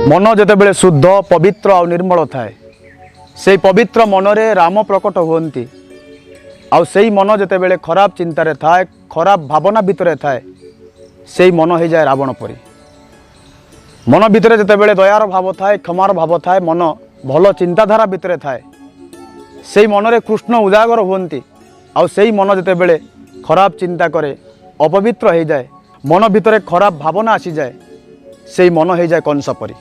मन जितेबले शुद्ध पवित्र और निर्मल थाए से पवित्र मनरे राम प्रकट हुंती आई मन जितेबले खराब चिंतार थाए खराब भावना भितर थाए से मन हो जाए रावण परी। मन भितर जितेबले दयार भाव थाए क्षमार भाव थाए मन भल चिंताधारा भितर थाए से मनरे कृष्ण उजागर हुंती आई मन जितेबले खराब चिंता करे अपवित्र हो जाए मन भितर खराब भावना आसी जाए से मन हो जाए कंस परी।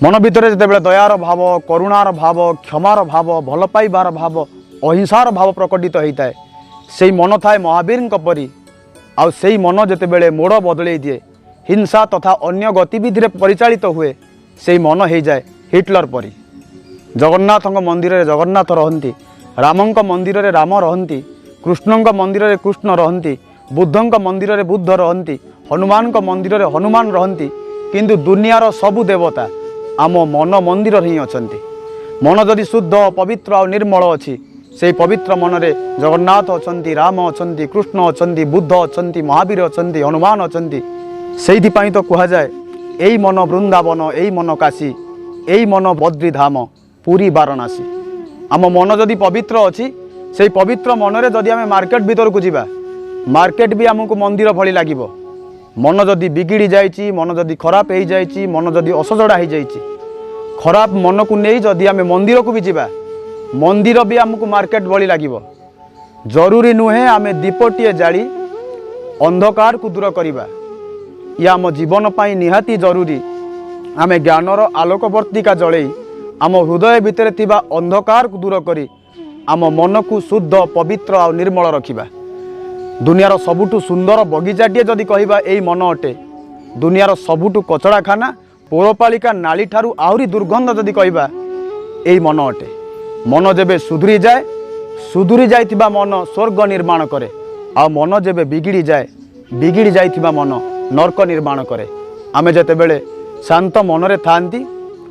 मन भितर जितेबले दयार भाव करुणार भाव क्षमार भाव भल पाइबार भाव अहिंसार भाव प्रकटित होता है से मन थाए महावीर परी। आउ से मन जितेबले मोड़ बदल दिए हिंसा तथा अन्य गतिविधि परिचालित हुए से मन हो जाए हिटलर परी। जगन्नाथ मंदिर रे जगन्नाथ रहंती रामंक मंदिर रे राम रहंती कृष्णंक मंदिर रे कृष्ण रहंती बुद्धंक मंदिर रे बुद्ध रहंती हनुमान मंदिर रे हनुमान रहंती किंतु दुनियार सबु देवता आम मन मंदिर ही अछंती। मन जदि शुद्ध पवित्र और निर्मल अच्छी से पवित्र मन रे जगन्नाथ अछंती राम अछंती कृष्ण अछंती बुद्ध अछंती महावीर अछंती हनुमान अछंती। सेहि पई तो कहा जाए एई मन वृंदावन एई मन काशी एई मन बद्रीधाम पुरी वाराणसी। आम मन जदि पवित्र अच्छी से पवित्र मन रे जदि आम मार्केट भीतर को जीवा मार्केट भी आमको मंदिर भली लागिबो। मन जदि बिगिड़ी जाइछि मन जदि खराब हो जाइछि मन जदि असजड़ा हो जाइछि खराब मन को नहीं जदि आम मंदिर को भी जीवा मंदिर भी आमको मार्केट भली लागिबो। जरूरी नुहे आम दीपटीए जाली अंधकार को दूर करिबा या आम जीवन पाई निहाती जरूरी आम ज्ञानर आलोकवर्तिका जलई आम हृदय भितर थिबा अंधकार को दूर करी आम मन को शुद्ध पवित्र और निर्मल रखिबा। दुनियार सबुठु सुंदर बगीचाटे जदि कहबा एई मन अटे दुनियार सबुठु कचड़ाखाना पौरपालिका नाली ठारू आहुरी दुर्गंध जदि कहबा एई मन अटे। मन जेबे सुधुरी जाए सुधुरी जाइथिबा मन स्वर्ग निर्माण करे आ मन जेबे बिगिड़ी जाए बिगिड़ी जाइथिबा मन नरक निर्माण करे। आमे जेतेबेले शांत मनरे थांती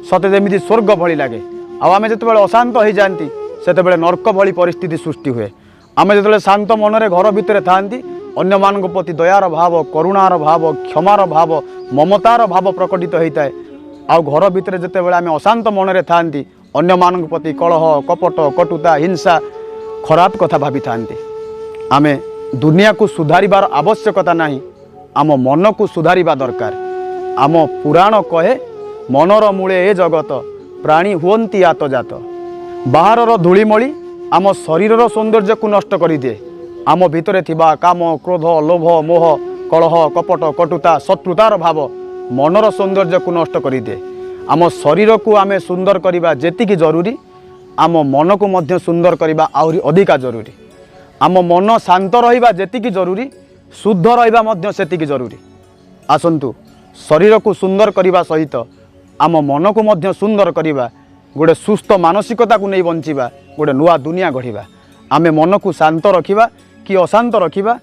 सते जेमिति स्वर्ग भली लागे आमे जेतेबेले अशांत हो जाती सेतेबेले नरक भली परिस्थिति सृष्टि हुए। आमे जेतेबेले शांत मनरे घर भितर थांती अन्य मानक प्रति दयार भाव करुणार भाव क्षमार भाव ममतार भाव प्रकटित होता है। आ घर भितर जेतेबेले आमे अशांत मनरे थांती अन्य मानक प्रति कलह कपट कटुता हिंसा खराब कथा भावी थांती। आमे दुनिया को सुधारिबार आवश्यकता नहीं आम मन को सुधारिबा दरकार। आम पुराण कहे मनर मूले ए जगत प्राणी हुंती आतजात। बाहरर धूलिमली आम शरीरर सौंदर्य को नष्ट कर दिए आम भितर थिबा काम क्रोध लोभ मोह कलह कपट कटुता शत्रुतार भाव मनर सौंदर्य को नष्ट कर दिए। आम शरीर को आमे सुंदर करबा जेतिकी जरूरी आम मन को मध्य सुंदर करबा आहुरी अधिका जरूरी। आम मन शांत रहिबा जेतिकी जरूरी शुद्ध रहिबा मध्य सेतिकी जरूरी। आसंतु शरीर को सुंदर करबा सहित आम मन को मध्य सुंदर करबा गोटे सुस्थ मानसिकता को नहीं बंचिबा गोटे नुआ दुनिया गढ़िबा। आमे मन को शांत रखिबा कि अशांत रखिबा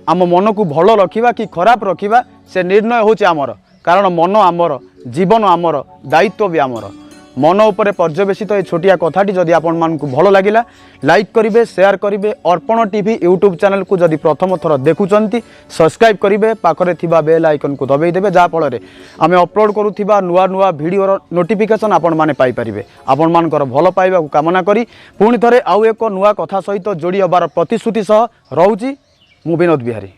आम मन को भल रखिबा कि खराब रखिबा से निर्णय होचे आमर। कारण मन आमर जीवन आमर दायित्व भी आमर। मन उपरे पर्यवेसित ये छोटिया कथाटी जदि आपण मानकु भल लागिला लाइक करिवे शेयर करिवे। अर्पण टीवी यूट्यूब चैनल को जदि प्रथम थर देखुचंती सब्सक्राइब करिवे पाखरे थिबा बेल आइकन को दबाई देबे जा फल रे आमे अपलोड करूथिबा नुआ नुआ वीडियो नोटिफिकेशन आपण माने पाई परिबे। आपण मानकर भल पाइबा को कामना करी पुणी थरे आउ एक नुआ कथा सहित जोड़ी हबार प्रतिश्रुति सह रहउची मु विनोद बिहारी।